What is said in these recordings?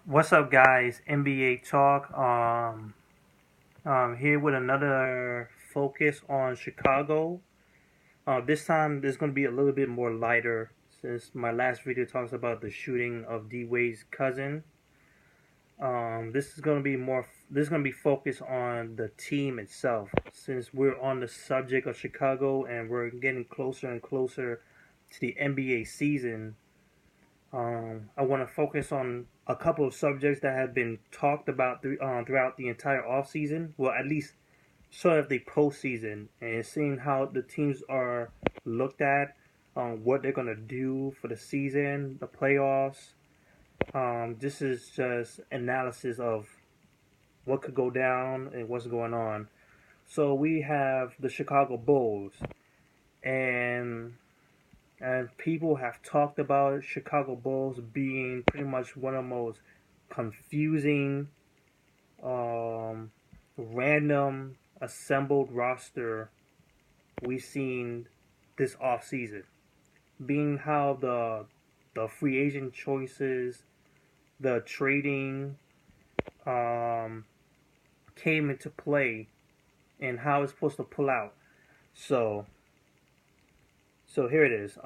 What's up, guys? NBA Talk. Here with another focus on Chicago. This time, there's going to be a little bit more lighter since my last video talks about the shooting of D Wade's cousin. This is going to be more. This is going to be focused on the team itself, since we're on the subject of Chicago and we're getting closer and closer to the NBA season. I want to focus on a couple of subjects that have been talked about throughout the entire offseason. Well, at least sort of the postseason, and seeing how the teams are looked at, what they're going to do for the season, the playoffs. This is just analysis of what could go down and what's going on. So we have the Chicago Bulls, and people have talked about Chicago Bulls being pretty much one of the most confusing, um, random assembled roster we've seen this off season. Being how the free agent choices, the trading, um, came into play, and how it's supposed to pull out. So so here it is.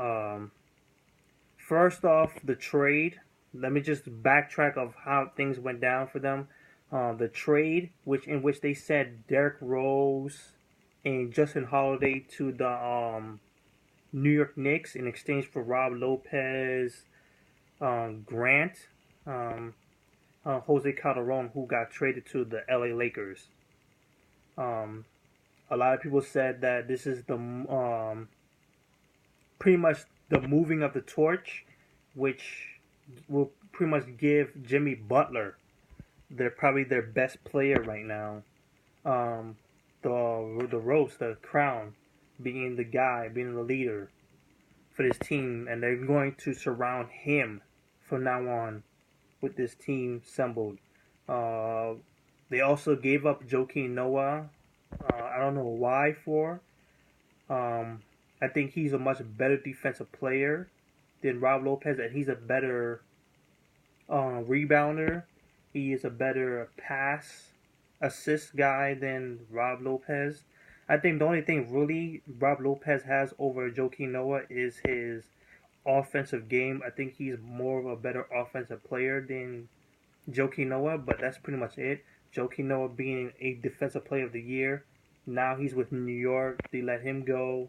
First off, the trade. Let me just backtrack of how things went down for them. The trade, which they said Derick Rose and Justin Holiday to the New York Knicks in exchange for Rob Lopez, Grant, um, Jose Calderon, who got traded to the LA Lakers. Um, a lot of people said that this is the pretty much the moving of the torch, which will pretty much give Jimmy Butler, they're probably their best player right now, um, the roast, the crown, being the guy, being the leader for this team, and they're going to surround him from now on with this team assembled. Uh, they also gave up Joakim Noah. I don't know why for. Um, I think he's a much better defensive player than Rob Lopez, and he's a better rebounder. He is a better pass assist guy than Rob Lopez. I think the only thing really Rob Lopez has over Joakim Noah is his offensive game. I think he's more of a better offensive player than Joakim Noah, but that's pretty much it. Joakim Noah being a defensive player of the year. Now he's with New York. They let him go.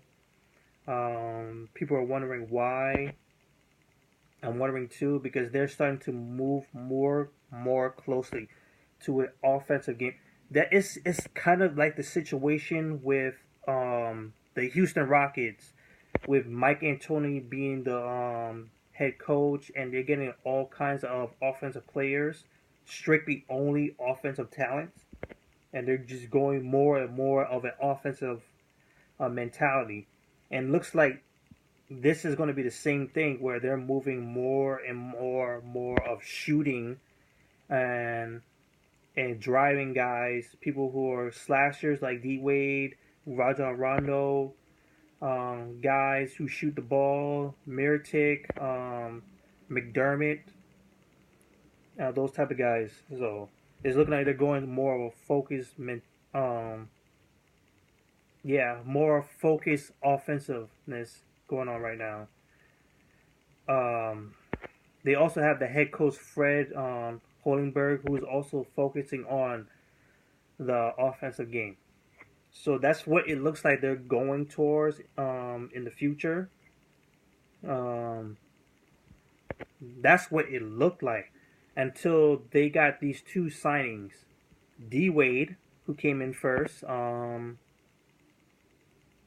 People are wondering why. I'm wondering too because they're starting to move more closely to an offensive game. That is it's kind of like the situation with the Houston Rockets with Mike Antoni being the head coach, and they're getting all kinds of offensive players, strictly only offensive talents, and they're just going more and more of an offensive mentality. And looks like this is going to be the same thing where they're moving more and more of shooting and driving guys, people who are slashers like D Wade, Rajon Rondo, guys who shoot the ball, Miritic, McDermott, those type of guys. So it's looking like they're going more of a focused, um, more focused offensiveness going on right now. Um, they also have the head coach Fred Hoilenberg, who is also focusing on the offensive game. So that's what it looks like they're going towards in the future. Um, that's what it looked like until they got these two signings. D Wade, who came in first,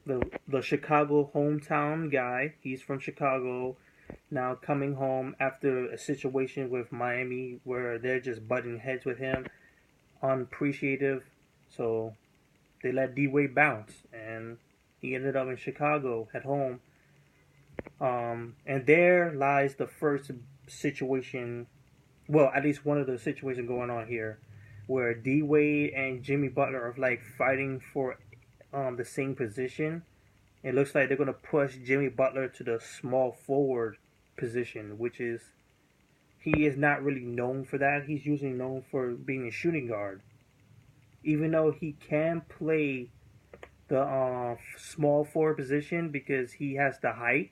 the Chicago hometown guy. He's from Chicago, now coming home after a situation with Miami where they're just butting heads with him, unappreciative. So they let D Wade bounce, and he ended up in Chicago at home. And there lies the first situation, well, at least one of the situations going on here, where D Wade and Jimmy Butler are like fighting for the same position. It looks like they're going to push Jimmy Butler to the small forward position, which is he is not really known for that. He's usually known for being a shooting guard, even though he can play the small forward position because he has the height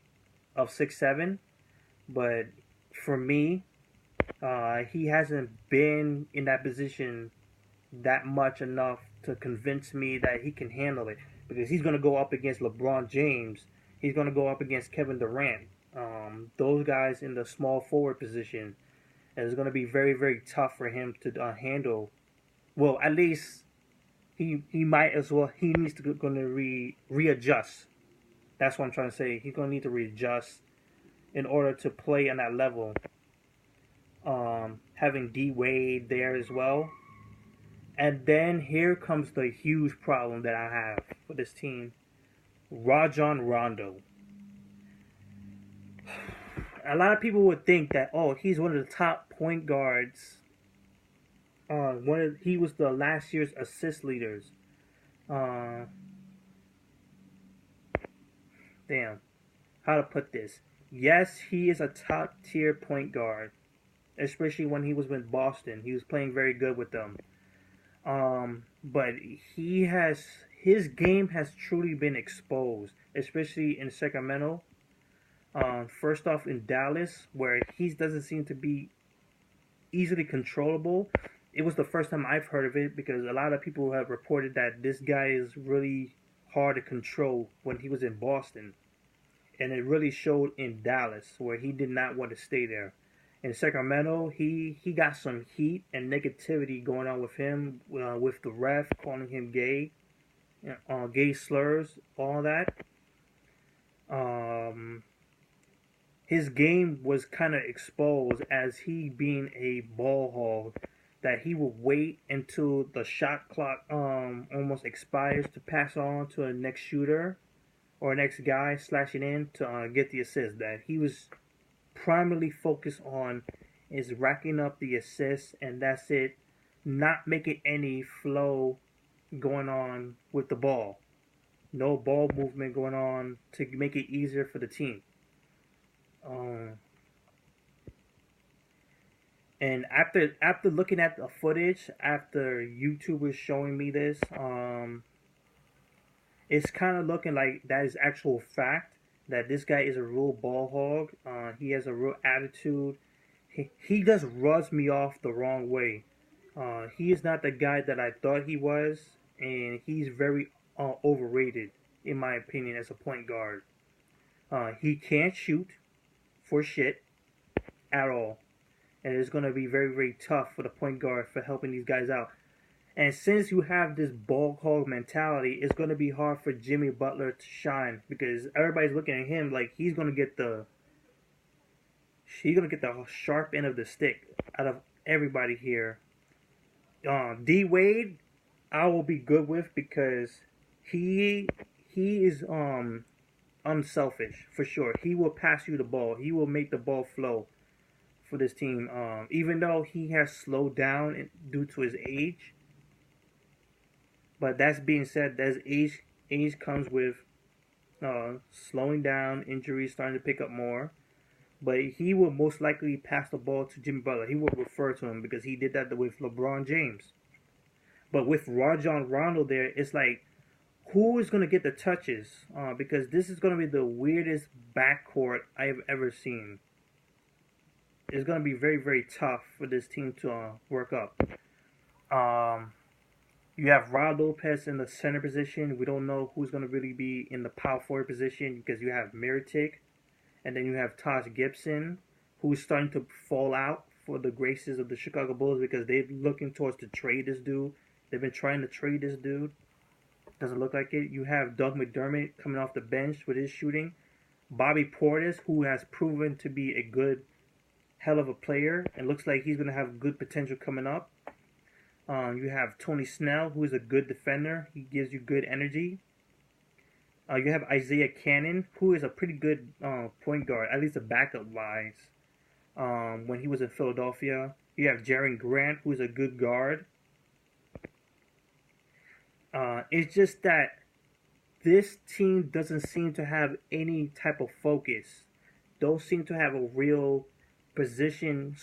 of 6'7". But for me, he hasn't been in that position that much enough to convince me that he can handle it. Because he's going to go up against LeBron James. He's going to go up against Kevin Durant. Those guys in the small forward position. And it's going to be very, very tough for him to handle. Well, at least he might as well. He needs to going to readjust. That's what I'm trying to say. He's going to need to readjust in order to play on that level. Having D Wade there as well. And then here comes the huge problem that I have for this team. Rajon Rondo. A lot of people would think that, oh, he's one of the top point guards. He was the last year's assist leaders. Damn. How to put this? Yes, he is a top tier point guard. Especially when he was with Boston. He was playing very good with them. But his game has truly been exposed, especially in Sacramento. First off in Dallas, where he doesn't seem to be easily controllable. It was the first time I've heard of it because a lot of people have reported that this guy is really hard to control when he was in Boston. And it really showed in Dallas, where he did not want to stay there. In Sacramento, he got some heat and negativity going on with him, with the ref calling him gay, gay slurs, all that. His game was kind of exposed as he being a ball hog, that he would wait until the shot clock almost expires to pass on to a next shooter or next guy slashing in to get the assist. That he was primarily focused on is racking up the assists, and that's it, not making any flow going on with the ball. No ball movement going on to make it easier for the team. And after looking at the footage, after YouTube was showing me this, it's kind of looking like that is actual fact. That this guy is a real ball hog. He has a real attitude. He just rubs me off the wrong way. He is not the guy that I thought he was, and he's very overrated, in my opinion, as a point guard. He can't shoot for shit at all. And it's going to be very, very tough for the point guard for helping these guys out. And since you have this ball hog mentality, it's going to be hard for Jimmy Butler to shine because everybody's looking at him like he's going to get the sharp end of the stick out of everybody here. D Wade, I will be good with because he is unselfish for sure. He will pass you the ball. He will make the ball flow for this team. Even though he has slowed down due to his age. But that's being said, that age comes with slowing down, injuries starting to pick up more. But he will most likely pass the ball to Jimmy Butler. He will refer to him because he did that with LeBron James. But with Rajon Rondo there, it's like, who is going to get the touches? Because this is going to be the weirdest backcourt I've ever seen. It's going to be very, very tough for this team to work up. You have Rod Lopez in the center position. We don't know who's going to really be in the power forward position because you have Miritic. And then you have Taj Gibson, who's starting to fall out for the graces of the Chicago Bulls because they're looking towards to trade this dude. They've been trying to trade this dude. Doesn't look like it. You have Doug McDermott coming off the bench with his shooting. Bobby Portis, who has proven to be a good, hell of a player. And looks like he's going to have good potential coming up. You have Tony Snell, who is a good defender. He gives you good energy. You have Isaiah Cannon, who is a pretty good point guard, at least a backup-wise, when he was in Philadelphia. You have Jaren Grant, who is a good guard. It's just that this team doesn't seem to have any type of focus. Don't seem to have a real position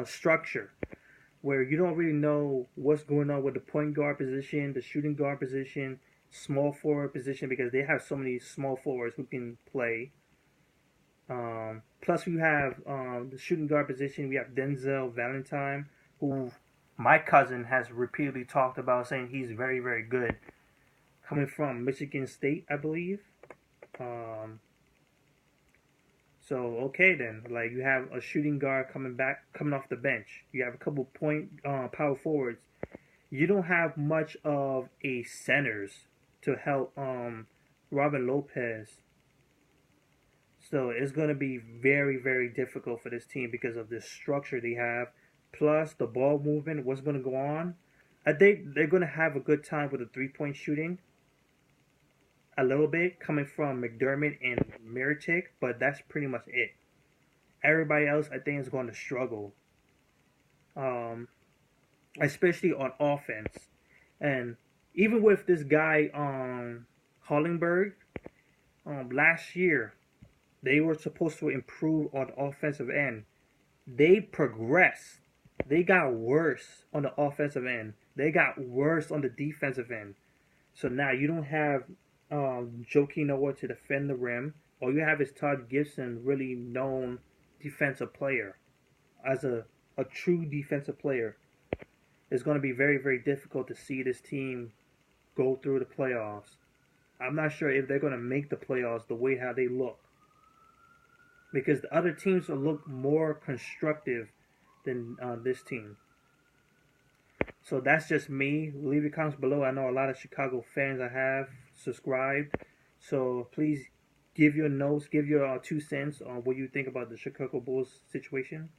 structure, where you don't really know what's going on with the point guard position, the shooting guard position, small forward position, because they have so many small forwards who can play. Plus, we have the shooting guard position. We have Denzel Valentine, who my cousin has repeatedly talked about, saying he's very, very good. Coming from Michigan State, I believe. Um, so okay then, like you have a shooting guard coming off the bench. You have a couple point power forwards. You don't have much of a centers to help Robin Lopez. So it's going to be very, very difficult for this team because of this structure they have, plus the ball movement. What's going to go on? I think they're going to have a good time with the 3-point shooting. A little bit coming from McDermott and Meritic, but that's pretty much it. Everybody else, I think, is going to struggle, especially on offense. And even with this guy, Hollingberg, last year, they were supposed to improve on the offensive end. They progressed. They got worse on the offensive end. They got worse on the defensive end. So now you don't have Joakim Noah to defend the rim. All you have is Todd Gibson, really known defensive player. As a true defensive player, it's going to be very, very difficult to see this team go through the playoffs. I'm not sure if they're going to make the playoffs the way how they look, because the other teams will look more constructive than this team. So that's just me. Leave your comments below. I know a lot of Chicago fans I have subscribed. So please give your notes, give your 2 cents on what you think about the Chicago Bulls situation.